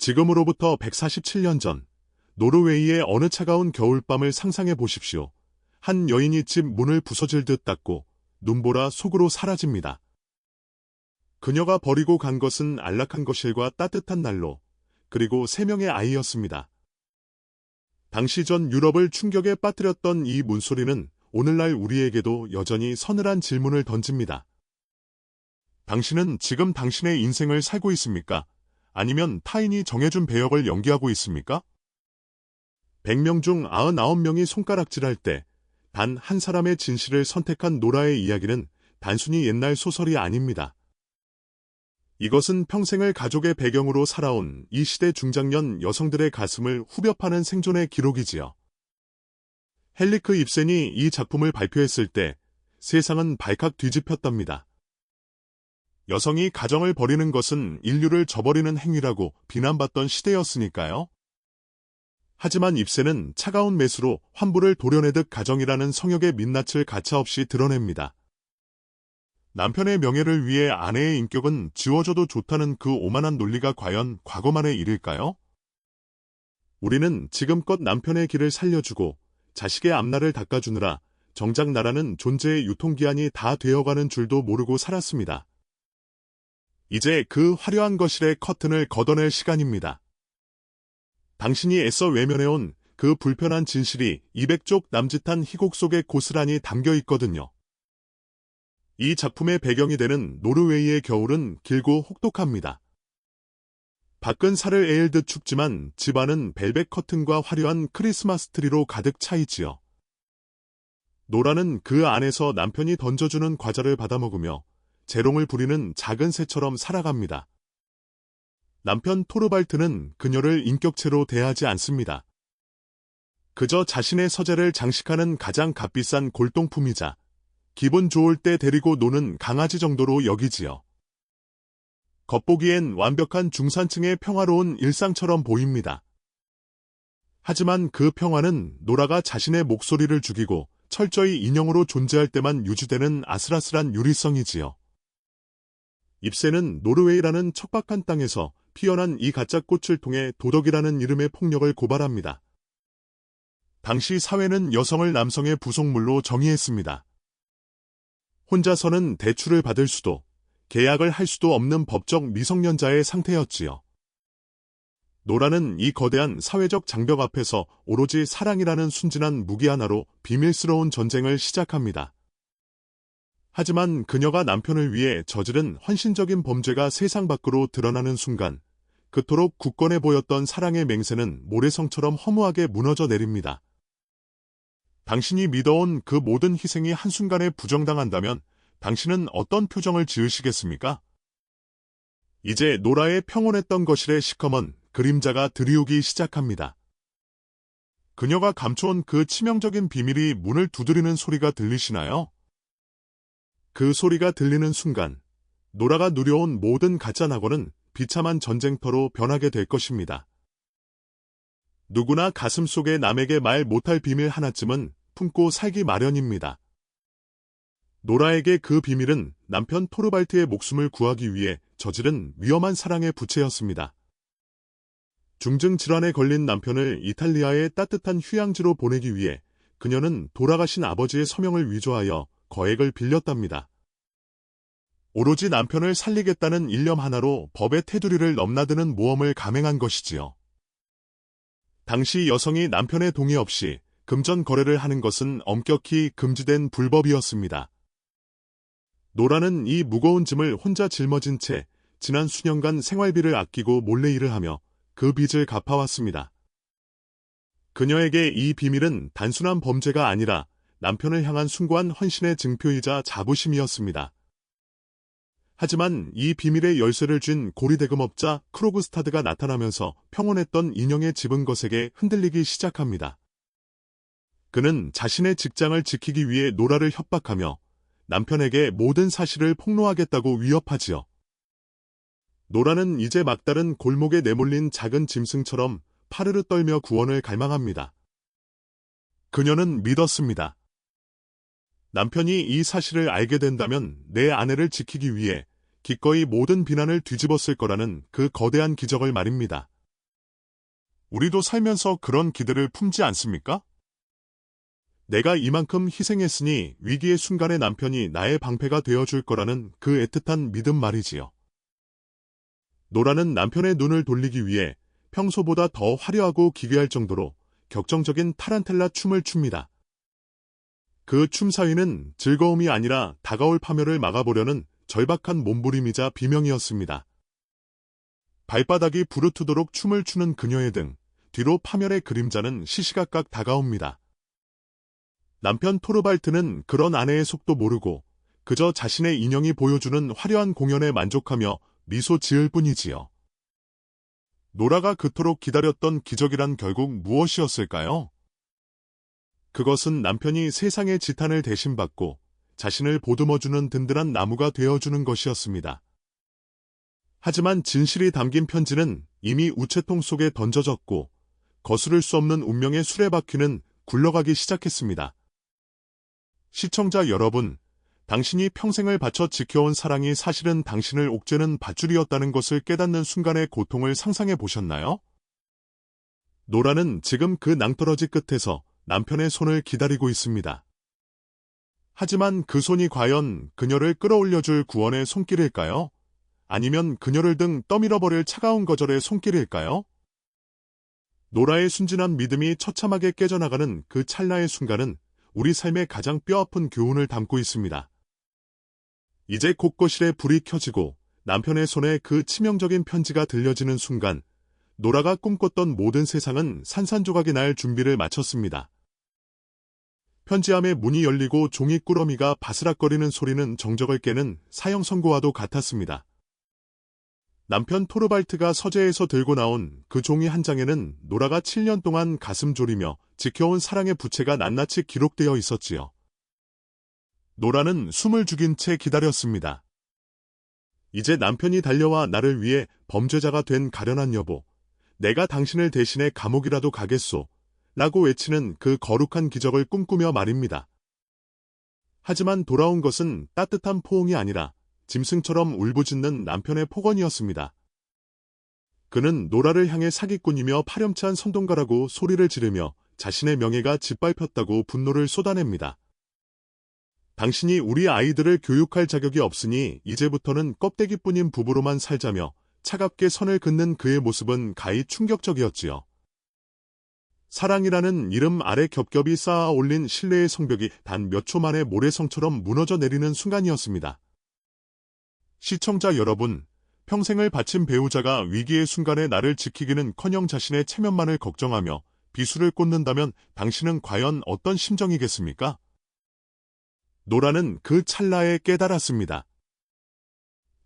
지금으로부터 147년 전, 노르웨이의 어느 차가운 겨울밤을 상상해 보십시오. 한 여인이 집 문을 부서질 듯 닫고 눈보라 속으로 사라집니다. 그녀가 버리고 간 것은 안락한 거실과 따뜻한 난로, 그리고 3명의 아이였습니다. 당시 전 유럽을 충격에 빠뜨렸던 이 문소리는 오늘날 우리에게도 여전히 서늘한 질문을 던집니다. 당신은 지금 당신의 인생을 살고 있습니까? 아니면 타인이 정해준 배역을 연기하고 있습니까? 100명 중 99명이 손가락질할 때 단 한 사람의 진실을 선택한 노라의 이야기는 단순히 옛날 소설이 아닙니다. 이것은 평생을 가족의 배경으로 살아온 이 시대 중장년 여성들의 가슴을 후벼 파는 생존의 기록이지요. 헨리크 입센이 이 작품을 발표했을 때 세상은 발칵 뒤집혔답니다. 여성이 가정을 버리는 것은 인류를 저버리는 행위라고 비난받던 시대였으니까요. 하지만 입센은 차가운 메스로 환부를 도려내듯 가정이라는 성역의 민낯을 가차없이 드러냅니다. 남편의 명예를 위해 아내의 인격은 지워져도 좋다는 그 오만한 논리가 과연 과거만의 일일까요? 우리는 지금껏 남편의 길을 살려주고 자식의 앞날을 닦아주느라 정작 나라는 존재의 유통기한이 다 되어가는 줄도 모르고 살았습니다. 이제 그 화려한 거실의 커튼을 걷어낼 시간입니다. 당신이 애써 외면해온 그 불편한 진실이 200쪽 남짓한 희곡 속에 고스란히 담겨 있거든요. 이 작품의 배경이 되는 노르웨이의 겨울은 길고 혹독합니다. 밖은 살을 에일 듯 춥지만 집안은 벨벳 커튼과 화려한 크리스마스 트리로 가득 차 있지요. 노라는 그 안에서 남편이 던져주는 과자를 받아먹으며 재롱을 부리는 작은 새처럼 살아갑니다. 남편 토르발트는 그녀를 인격체로 대하지 않습니다. 그저 자신의 서재를 장식하는 가장 값비싼 골동품이자 기분 좋을 때 데리고 노는 강아지 정도로 여기지요. 겉보기엔 완벽한 중산층의 평화로운 일상처럼 보입니다. 하지만 그 평화는 노라가 자신의 목소리를 죽이고 철저히 인형으로 존재할 때만 유지되는 아슬아슬한 유리성이지요. 입센은 노르웨이라는 척박한 땅에서 피어난 이 가짜 꽃을 통해 도덕이라는 이름의 폭력을 고발합니다. 당시 사회는 여성을 남성의 부속물로 정의했습니다. 혼자서는 대출을 받을 수도, 계약을 할 수도 없는 법적 미성년자의 상태였지요. 노라는 이 거대한 사회적 장벽 앞에서 오로지 사랑이라는 순진한 무기 하나로 비밀스러운 전쟁을 시작합니다. 하지만 그녀가 남편을 위해 저지른 헌신적인 범죄가 세상 밖으로 드러나는 순간 그토록 굳건해 보였던 사랑의 맹세는 모래성처럼 허무하게 무너져 내립니다. 당신이 믿어온 그 모든 희생이 한순간에 부정당한다면 당신은 어떤 표정을 지으시겠습니까? 이제 노라의 평온했던 거실의 시커먼 그림자가 들이오기 시작합니다. 그녀가 감춰온 그 치명적인 비밀이 문을 두드리는 소리가 들리시나요? 그 소리가 들리는 순간 노라가 누려온 모든 가짜 낙원은 비참한 전쟁터로 변하게 될 것입니다. 누구나 가슴속에 남에게 말 못할 비밀 하나쯤은 품고 살기 마련입니다. 노라에게 그 비밀은 남편 토르발트의 목숨을 구하기 위해 저지른 위험한 사랑의 부채였습니다. 중증 질환에 걸린 남편을 이탈리아의 따뜻한 휴양지로 보내기 위해 그녀는 돌아가신 아버지의 서명을 위조하여 거액을 빌렸답니다. 오로지 남편을 살리겠다는 일념 하나로 법의 테두리를 넘나드는 모험을 감행한 것이지요. 당시 여성이 남편의 동의 없이 금전 거래를 하는 것은 엄격히 금지된 불법이었습니다. 노라는 이 무거운 짐을 혼자 짊어진 채 지난 수년간 생활비를 아끼고 몰래 일을 하며 그 빚을 갚아왔습니다. 그녀에게 이 비밀은 단순한 범죄가 아니라 남편을 향한 숭고한 헌신의 증표이자 자부심이었습니다. 하지만 이 비밀의 열쇠를 쥔 고리대금업자 크로그스타드가 나타나면서 평온했던 인형의 집은 거세게 흔들리기 시작합니다. 그는 자신의 직장을 지키기 위해 노라를 협박하며 남편에게 모든 사실을 폭로하겠다고 위협하지요. 노라는 이제 막다른 골목에 내몰린 작은 짐승처럼 파르르 떨며 구원을 갈망합니다. 그녀는 믿었습니다. 남편이 이 사실을 알게 된다면 내 아내를 지키기 위해 기꺼이 모든 비난을 뒤집었을 거라는 그 거대한 기적을 말입니다. 우리도 살면서 그런 기대를 품지 않습니까? 내가 이만큼 희생했으니 위기의 순간에 남편이 나의 방패가 되어줄 거라는 그 애틋한 믿음 말이지요. 노라는 남편의 눈을 돌리기 위해 평소보다 더 화려하고 기괴할 정도로 격정적인 타란텔라 춤을 춥니다. 그 춤 사위는 즐거움이 아니라 다가올 파멸을 막아보려는 절박한 몸부림이자 비명이었습니다. 발바닥이 부르트도록 춤을 추는 그녀의 등 뒤로 파멸의 그림자는 시시각각 다가옵니다. 남편 토르발트는 그런 아내의 속도 모르고 그저 자신의 인형이 보여주는 화려한 공연에 만족하며 미소 지을 뿐이지요. 노라가 그토록 기다렸던 기적이란 결국 무엇이었을까요? 그것은 남편이 세상의 지탄을 대신 받고 자신을 보듬어주는 든든한 나무가 되어주는 것이었습니다. 하지만 진실이 담긴 편지는 이미 우체통 속에 던져졌고 거스를 수 없는 운명의 수레바퀴는 굴러가기 시작했습니다. 시청자 여러분, 당신이 평생을 바쳐 지켜온 사랑이 사실은 당신을 옥죄는 밧줄이었다는 것을 깨닫는 순간의 고통을 상상해 보셨나요? 노라는 지금 그 낭떠러지 끝에서 남편의 손을 기다리고 있습니다. 하지만 그 손이 과연 그녀를 끌어올려줄 구원의 손길일까요? 아니면 그녀를 등 떠밀어버릴 차가운 거절의 손길일까요? 노라의 순진한 믿음이 처참하게 깨져나가는 그 찰나의 순간은 우리 삶의 가장 뼈아픈 교훈을 담고 있습니다. 이제 곳곳에 불이 켜지고 남편의 손에 그 치명적인 편지가 들려지는 순간 노라가 꿈꿨던 모든 세상은 산산조각이 날 준비를 마쳤습니다. 편지함의 문이 열리고 종이 꾸러미가 바스락거리는 소리는 정적을 깨는 사형 선고와도 같았습니다. 남편 토르발트가 서재에서 들고 나온 그 종이 한 장에는 노라가 7년 동안 가슴 졸이며 지켜온 사랑의 부채가 낱낱이 기록되어 있었지요. 노라는 숨을 죽인 채 기다렸습니다. 이제 남편이 달려와 나를 위해 범죄자가 된 가련한 여보, 내가 당신을 대신해 감옥이라도 가겠소, 라고 외치는 그 거룩한 기적을 꿈꾸며 말입니다. 하지만 돌아온 것은 따뜻한 포옹이 아니라 짐승처럼 울부짖는 남편의 폭언이었습니다. 그는 노라를 향해 사기꾼이며 파렴치한 선동가라고 소리를 지르며 자신의 명예가 짓밟혔다고 분노를 쏟아냅니다. 당신이 우리 아이들을 교육할 자격이 없으니 이제부터는 껍데기뿐인 부부로만 살자며 차갑게 선을 긋는 그의 모습은 가히 충격적이었지요. 사랑이라는 이름 아래 겹겹이 쌓아 올린 신뢰의 성벽이 단 몇 초 만에 모래성처럼 무너져 내리는 순간이었습니다. 시청자 여러분, 평생을 바친 배우자가 위기의 순간에 나를 지키기는커녕 자신의 체면만을 걱정하며 비수를 꽂는다면 당신은 과연 어떤 심정이겠습니까? 노라는 그 찰나에 깨달았습니다.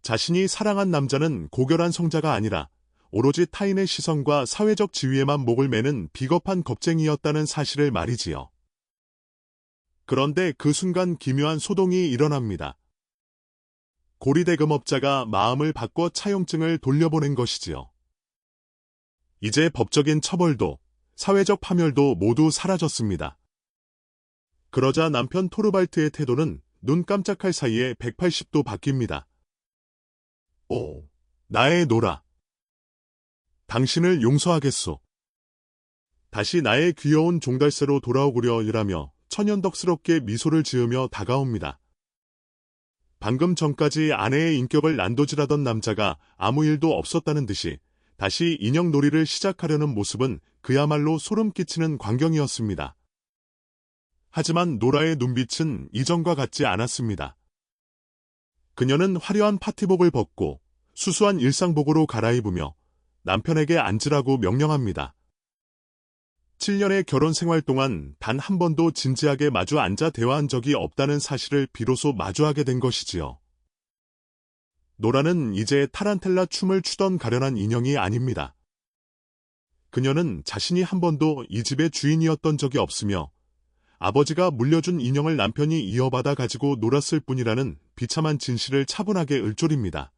자신이 사랑한 남자는 고결한 성자가 아니라 오로지 타인의 시선과 사회적 지위에만 목을 매는 비겁한 겁쟁이였다는 사실을 말이지요. 그런데 그 순간 기묘한 소동이 일어납니다. 고리대금업자가 마음을 바꿔 차용증을 돌려보낸 것이지요. 이제 법적인 처벌도 사회적 파멸도 모두 사라졌습니다. 그러자 남편 토르발트의 태도는 눈 깜짝할 사이에 180도 바뀝니다. 오, 나의 노라. 당신을 용서하겠소. 다시 나의 귀여운 종달새로 돌아오구려 이라며 천연덕스럽게 미소를 지으며 다가옵니다. 방금 전까지 아내의 인격을 난도질하던 남자가 아무 일도 없었다는 듯이 다시 인형놀이를 시작하려는 모습은 그야말로 소름 끼치는 광경이었습니다. 하지만 노라의 눈빛은 이전과 같지 않았습니다. 그녀는 화려한 파티복을 벗고 수수한 일상복으로 갈아입으며 남편에게 앉으라고 명령합니다. 7년의 결혼 생활 동안 단 한 번도 진지하게 마주 앉아 대화한 적이 없다는 사실을 비로소 마주하게 된 것이지요. 노라는 이제 타란텔라 춤을 추던 가련한 인형이 아닙니다. 그녀는 자신이 한 번도 이 집의 주인이었던 적이 없으며 아버지가 물려준 인형을 남편이 이어받아 가지고 놀았을 뿐이라는 비참한 진실을 차분하게 읊조립니다.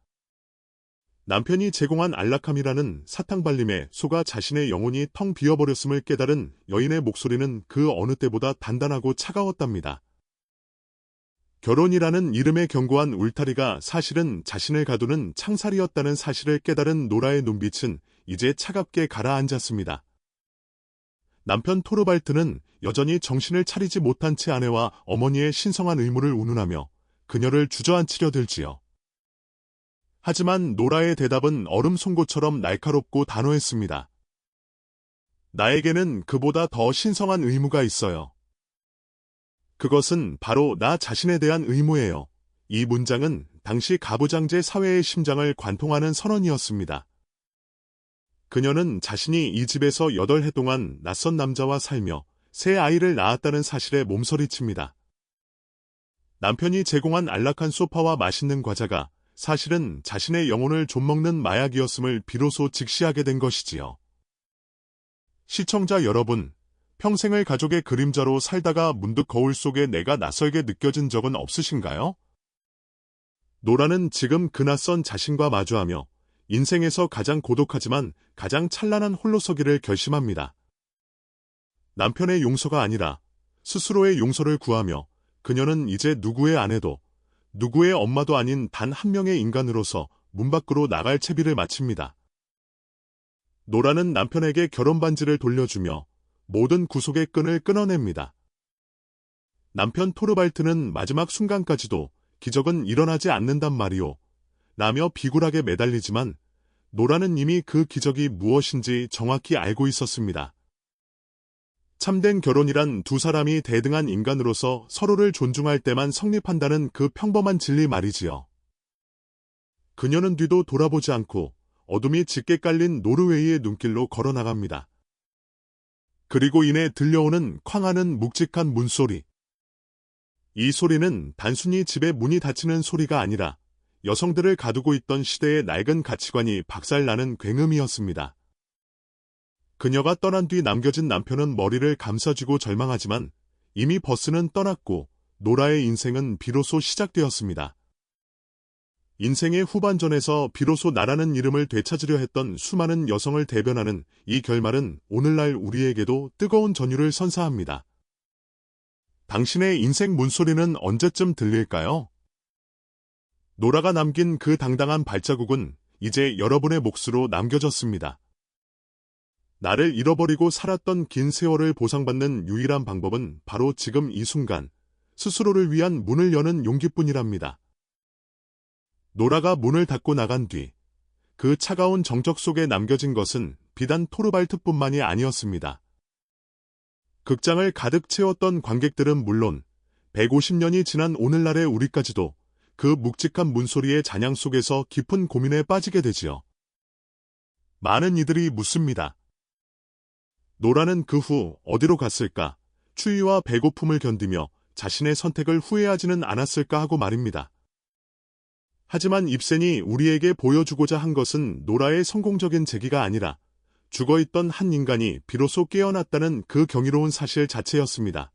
남편이 제공한 안락함이라는 사탕발림에 속아 자신의 영혼이 텅 비어버렸음을 깨달은 여인의 목소리는 그 어느 때보다 단단하고 차가웠답니다. 결혼이라는 이름의 견고한 울타리가 사실은 자신을 가두는 창살이었다는 사실을 깨달은 노라의 눈빛은 이제 차갑게 가라앉았습니다. 남편 토르발트는 여전히 정신을 차리지 못한 채 아내와 어머니의 신성한 의무를 운운하며 그녀를 주저앉히려 들지요. 하지만 노라의 대답은 얼음 송곳처럼 날카롭고 단호했습니다. 나에게는 그보다 더 신성한 의무가 있어요. 그것은 바로 나 자신에 대한 의무예요. 이 문장은 당시 가부장제 사회의 심장을 관통하는 선언이었습니다. 그녀는 자신이 이 집에서 8해 동안 낯선 남자와 살며 새 아이를 낳았다는 사실에 몸서리칩니다. 남편이 제공한 안락한 소파와 맛있는 과자가 사실은 자신의 영혼을 좀먹는 마약이었음을 비로소 직시하게 된 것이지요. 시청자 여러분, 평생을 가족의 그림자로 살다가 문득 거울 속에 내가 낯설게 느껴진 적은 없으신가요? 노라는 지금 그 낯선 자신과 마주하며 인생에서 가장 고독하지만 가장 찬란한 홀로서기를 결심합니다. 남편의 용서가 아니라 스스로의 용서를 구하며 그녀는 이제 누구의 아내도 누구의 엄마도 아닌 단 한 명의 인간으로서 문 밖으로 나갈 채비를 마칩니다. 노라는 남편에게 결혼 반지를 돌려주며 모든 구속의 끈을 끊어냅니다. 남편 토르발트는 마지막 순간까지도 기적은 일어나지 않는단 말이오 라며 비굴하게 매달리지만 노라는 이미 그 기적이 무엇인지 정확히 알고 있었습니다. 참된 결혼이란 두 사람이 대등한 인간으로서 서로를 존중할 때만 성립한다는 그 평범한 진리 말이지요. 그녀는 뒤도 돌아보지 않고 어둠이 짙게 깔린 노르웨이의 눈길로 걸어나갑니다. 그리고 이내 들려오는 쾅하는 묵직한 문소리. 이 소리는 단순히 집의 문이 닫히는 소리가 아니라 여성들을 가두고 있던 시대의 낡은 가치관이 박살나는 굉음이었습니다. 그녀가 떠난 뒤 남겨진 남편은 머리를 감싸쥐고 절망하지만 이미 버스는 떠났고 노라의 인생은 비로소 시작되었습니다. 인생의 후반전에서 비로소 나라는 이름을 되찾으려 했던 수많은 여성을 대변하는 이 결말은 오늘날 우리에게도 뜨거운 전율을 선사합니다. 당신의 인생 문소리는 언제쯤 들릴까요? 노라가 남긴 그 당당한 발자국은 이제 여러분의 몫으로 남겨졌습니다. 나를 잃어버리고 살았던 긴 세월을 보상받는 유일한 방법은 바로 지금 이 순간 스스로를 위한 문을 여는 용기뿐이랍니다. 노라가 문을 닫고 나간 뒤 그 차가운 정적 속에 남겨진 것은 비단 토르발트뿐만이 아니었습니다. 극장을 가득 채웠던 관객들은 물론 150년이 지난 오늘날의 우리까지도 그 묵직한 문소리의 잔향 속에서 깊은 고민에 빠지게 되지요. 많은 이들이 묻습니다. 노라는 그 후 어디로 갔을까? 추위와 배고픔을 견디며 자신의 선택을 후회하지는 않았을까 하고 말입니다. 하지만 입센이 우리에게 보여주고자 한 것은 노라의 성공적인 재기가 아니라 죽어있던 한 인간이 비로소 깨어났다는 그 경이로운 사실 자체였습니다.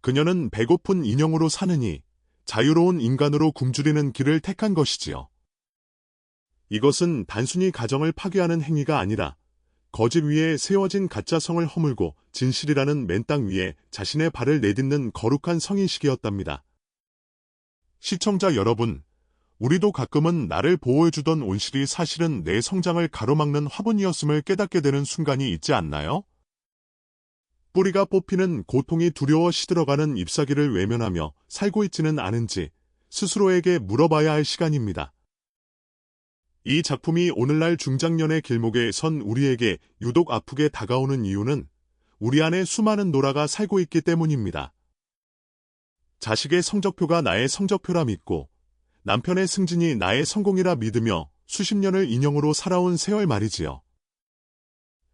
그녀는 배고픈 인형으로 사느니 자유로운 인간으로 굶주리는 길을 택한 것이지요. 이것은 단순히 가정을 파괴하는 행위가 아니라 거짓 위에 세워진 가짜성을 허물고 진실이라는 맨땅 위에 자신의 발을 내딛는 거룩한 성인식이었답니다. 시청자 여러분, 우리도 가끔은 나를 보호해주던 온실이 사실은 내 성장을 가로막는 화분이었음을 깨닫게 되는 순간이 있지 않나요? 뿌리가 뽑히는 고통이 두려워 시들어가는 잎사귀를 외면하며 살고 있지는 않은지 스스로에게 물어봐야 할 시간입니다. 이 작품이 오늘날 중장년의 길목에 선 우리에게 유독 아프게 다가오는 이유는 우리 안에 수많은 노라가 살고 있기 때문입니다. 자식의 성적표가 나의 성적표라 믿고 남편의 승진이 나의 성공이라 믿으며 수십 년을 인형으로 살아온 세월 말이지요.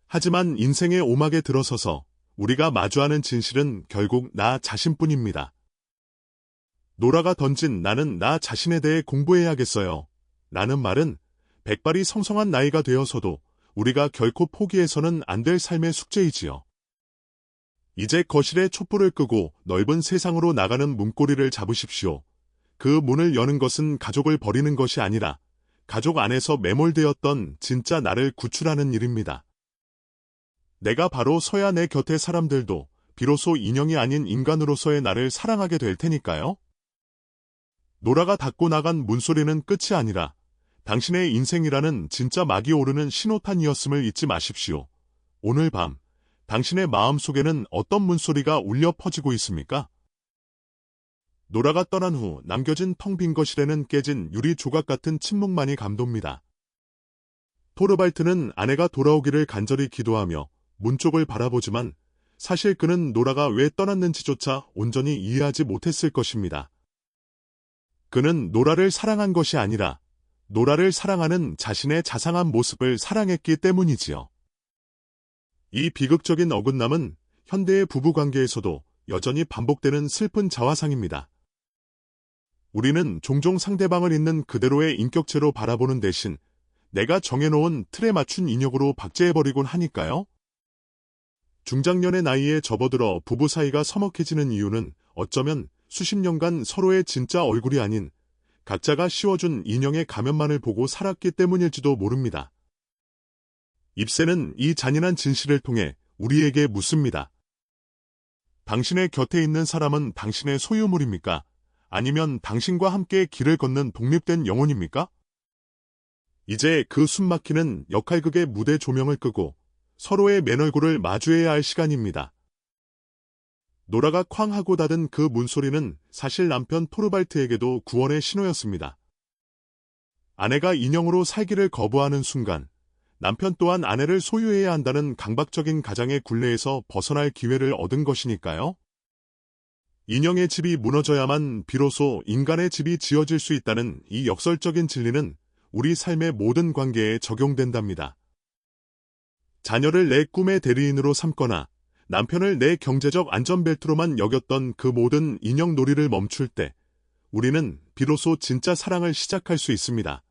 하지만 인생의 오막에 들어서서 우리가 마주하는 진실은 결국 나 자신뿐입니다. 노라가 던진 나는 나 자신에 대해 공부해야겠어요. 라는 말은 백발이 성성한 나이가 되어서도 우리가 결코 포기해서는 안 될 삶의 숙제이지요. 이제 거실에 촛불을 끄고 넓은 세상으로 나가는 문고리를 잡으십시오. 그 문을 여는 것은 가족을 버리는 것이 아니라 가족 안에서 매몰되었던 진짜 나를 구출하는 일입니다. 내가 바로 서야 내 곁의 사람들도 비로소 인형이 아닌 인간으로서의 나를 사랑하게 될 테니까요. 노라가 닫고 나간 문소리는 끝이 아니라 당신의 인생이라는 진짜 막이 오르는 신호탄이었음을 잊지 마십시오. 오늘 밤 당신의 마음속에는 어떤 문소리가 울려 퍼지고 있습니까? 노라가 떠난 후 남겨진 텅 빈 거실에는 깨진 유리 조각 같은 침묵만이 감돕니다. 토르발트는 아내가 돌아오기를 간절히 기도하며 문 쪽을 바라보지만 사실 그는 노라가 왜 떠났는지조차 온전히 이해하지 못했을 것입니다. 그는 노라를 사랑한 것이 아니라 노라를 사랑하는 자신의 자상한 모습을 사랑했기 때문이지요. 이 비극적인 어긋남은 현대의 부부관계에서도 여전히 반복되는 슬픈 자화상입니다. 우리는 종종 상대방을 있는 그대로의 인격체로 바라보는 대신 내가 정해놓은 틀에 맞춘 인격으로 박제해버리곤 하니까요. 중장년의 나이에 접어들어 부부 사이가 서먹해지는 이유는 어쩌면 수십 년간 서로의 진짜 얼굴이 아닌 각자가 씌워준 인형의 가면만을 보고 살았기 때문일지도 모릅니다. 입새는 이 잔인한 진실을 통해 우리에게 묻습니다. 당신의 곁에 있는 사람은 당신의 소유물입니까? 아니면 당신과 함께 길을 걷는 독립된 영혼입니까? 이제 그 숨막히는 역할극의 무대 조명을 끄고 서로의 맨얼굴을 마주해야 할 시간입니다. 노라가 쾅 하고 닫은 그 문소리는 사실 남편 토르발트에게도 구원의 신호였습니다. 아내가 인형으로 살기를 거부하는 순간 남편 또한 아내를 소유해야 한다는 강박적인 가장의 굴레에서 벗어날 기회를 얻은 것이니까요. 인형의 집이 무너져야만 비로소 인간의 집이 지어질 수 있다는 이 역설적인 진리는 우리 삶의 모든 관계에 적용된답니다. 자녀를 내 꿈의 대리인으로 삼거나 남편을 내 경제적 안전벨트로만 여겼던 그 모든 인형 놀이를 멈출 때 우리는 비로소 진짜 사랑을 시작할 수 있습니다.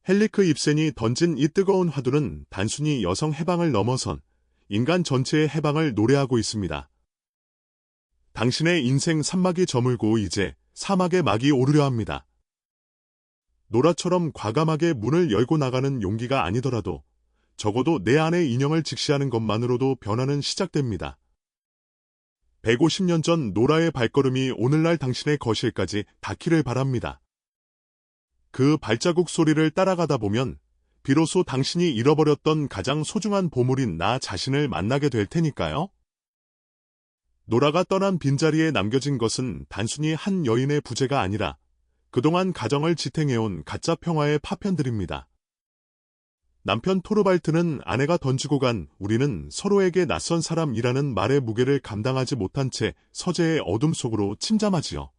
헨리크 입센이 던진 이 뜨거운 화두는 단순히 여성 해방을 넘어선 인간 전체의 해방을 노래하고 있습니다. 당신의 인생 산막이 저물고 이제 사막의 막이 오르려 합니다. 노라처럼 과감하게 문을 열고 나가는 용기가 아니더라도 적어도 내 안의 인형을 직시하는 것만으로도 변화는 시작됩니다. 150년 전 노라의 발걸음이 오늘날 당신의 거실까지 닿기를 바랍니다. 그 발자국 소리를 따라가다 보면 비로소 당신이 잃어버렸던 가장 소중한 보물인 나 자신을 만나게 될 테니까요. 노라가 떠난 빈자리에 남겨진 것은 단순히 한 여인의 부재가 아니라 그동안 가정을 지탱해온 가짜 평화의 파편들입니다. 남편 토르발트는 아내가 던지고 간 우리는 서로에게 낯선 사람이라는 말의 무게를 감당하지 못한 채 서재의 어둠 속으로 침잠하지요.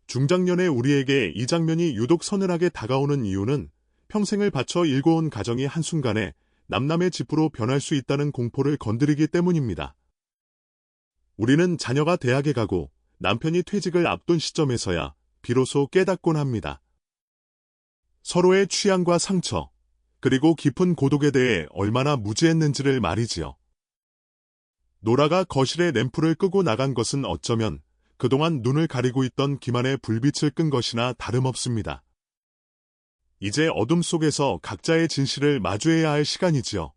중장년의 우리에게 이 장면이 유독 서늘하게 다가오는 이유는 평생을 바쳐 일궈온 가정이 한순간에 남남의 집으로 변할 수 있다는 공포를 건드리기 때문입니다. 우리는 자녀가 대학에 가고 남편이 퇴직을 앞둔 시점에서야 비로소 깨닫곤 합니다. 서로의 취향과 상처, 그리고 깊은 고독에 대해 얼마나 무지했는지를 말이지요. 노라가 거실에 램프를 끄고 나간 것은 어쩌면 그동안 눈을 가리고 있던 기만의 불빛을 끈 것이나 다름없습니다. 이제 어둠 속에서 각자의 진실을 마주해야 할 시간이지요.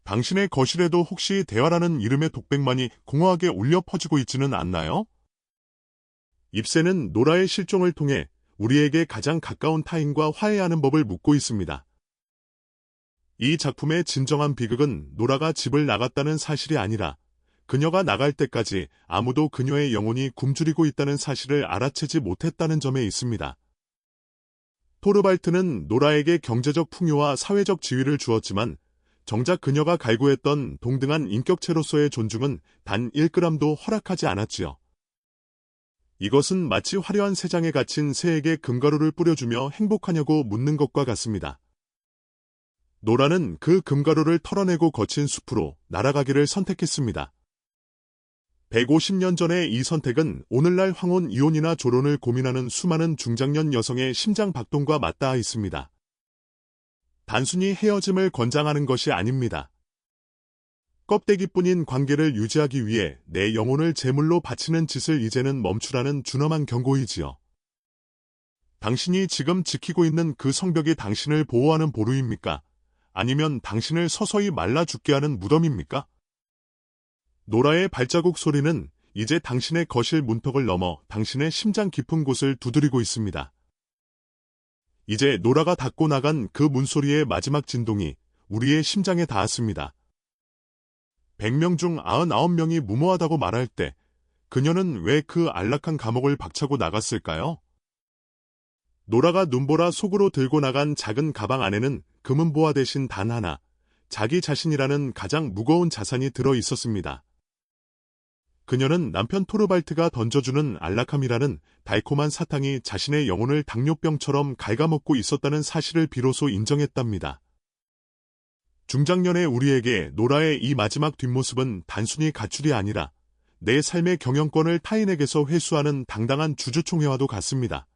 당신의 거실에도 혹시 대화라는 이름의 독백만이 공허하게 울려 퍼지고 있지는 않나요? 입새는 노라의 실종을 통해 우리에게 가장 가까운 타인과 화해하는 법을 묻고 있습니다. 이 작품의 진정한 비극은 노라가 집을 나갔다는 사실이 아니라 그녀가 나갈 때까지 아무도 그녀의 영혼이 굶주리고 있다는 사실을 알아채지 못했다는 점에 있습니다. 토르발트는 노라에게 경제적 풍요와 사회적 지위를 주었지만 정작 그녀가 갈구했던 동등한 인격체로서의 존중은 단 1g도 허락하지 않았지요. 이것은 마치 화려한 새장에 갇힌 새에게 금가루를 뿌려주며 행복하냐고 묻는 것과 같습니다. 노라는 그 금가루를 털어내고 거친 숲으로 날아가기를 선택했습니다. 150년 전의 이 선택은 오늘날 황혼 이혼이나 졸혼을 고민하는 수많은 중장년 여성의 심장 박동과 맞닿아 있습니다. 단순히 헤어짐을 권장하는 것이 아닙니다. 껍데기뿐인 관계를 유지하기 위해 내 영혼을 제물로 바치는 짓을 이제는 멈추라는 준엄한 경고이지요. 당신이 지금 지키고 있는 그 성벽이 당신을 보호하는 보루입니까? 아니면 당신을 서서히 말라 죽게 하는 무덤입니까? 노라의 발자국 소리는 이제 당신의 거실 문턱을 넘어 당신의 심장 깊은 곳을 두드리고 있습니다. 이제 노라가 닫고 나간 그 문소리의 마지막 진동이 우리의 심장에 닿았습니다. 100명 중 99명이 무모하다고 말할 때 그녀는 왜 그 안락한 감옥을 박차고 나갔을까요? 노라가 눈보라 속으로 들고 나간 작은 가방 안에는 금은보화 대신 단 하나, 자기 자신이라는 가장 무거운 자산이 들어 있었습니다. 그녀는 남편 토르발트가 던져주는 안락함이라는 달콤한 사탕이 자신의 영혼을 당뇨병처럼 갉아먹고 있었다는 사실을 비로소 인정했답니다. 중장년의 우리에게 노라의 이 마지막 뒷모습은 단순히 가출이 아니라 내 삶의 경영권을 타인에게서 회수하는 당당한 주주총회와도 같습니다.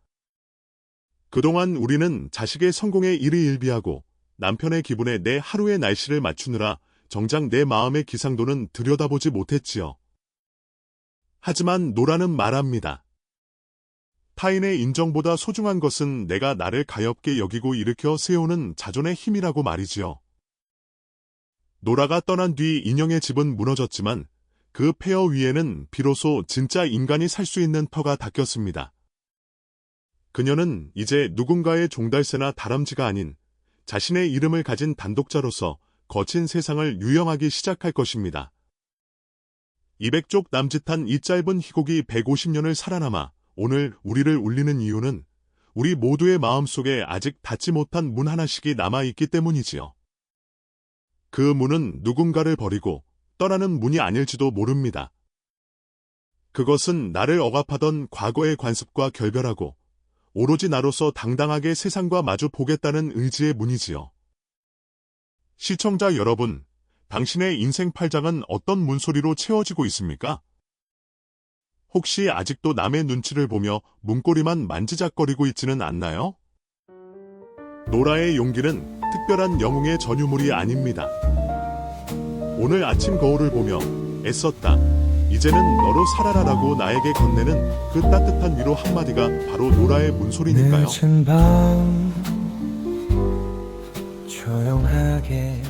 그동안 우리는 자식의 성공에 일희일비하고 남편의 기분에 내 하루의 날씨를 맞추느라 정작 내 마음의 기상도는 들여다보지 못했지요. 하지만 노라는 말합니다. 타인의 인정보다 소중한 것은 내가 나를 가엾게 여기고 일으켜 세우는 자존의 힘이라고 말이지요. 노라가 떠난 뒤 인형의 집은 무너졌지만 그 폐허 위에는 비로소 진짜 인간이 살 수 있는 터가 닦였습니다. 그녀는 이제 누군가의 종달새나 다람쥐가 아닌 자신의 이름을 가진 단독자로서 거친 세상을 유영하기 시작할 것입니다. 200쪽 남짓한 이 짧은 희곡이 150년을 살아남아 오늘 우리를 울리는 이유는 우리 모두의 마음속에 아직 닫지 못한 문 하나씩이 남아있기 때문이지요. 그 문은 누군가를 버리고 떠나는 문이 아닐지도 모릅니다. 그것은 나를 억압하던 과거의 관습과 결별하고 오로지 나로서 당당하게 세상과 마주 보겠다는 의지의 문이지요. 시청자 여러분, 당신의 인생 팔장은 어떤 문소리로 채워지고 있습니까? 혹시 아직도 남의 눈치를 보며 문고리만 만지작거리고 있지는 않나요? 노라의 용기는 특별한 영웅의 전유물이 아닙니다. 오늘 아침 거울을 보며 애썼다. 이제는 너로 살아라라고 나에게 건네는 그 따뜻한 위로 한마디가 바로 노라의 문소리니까요. 늦은 밤 조용하게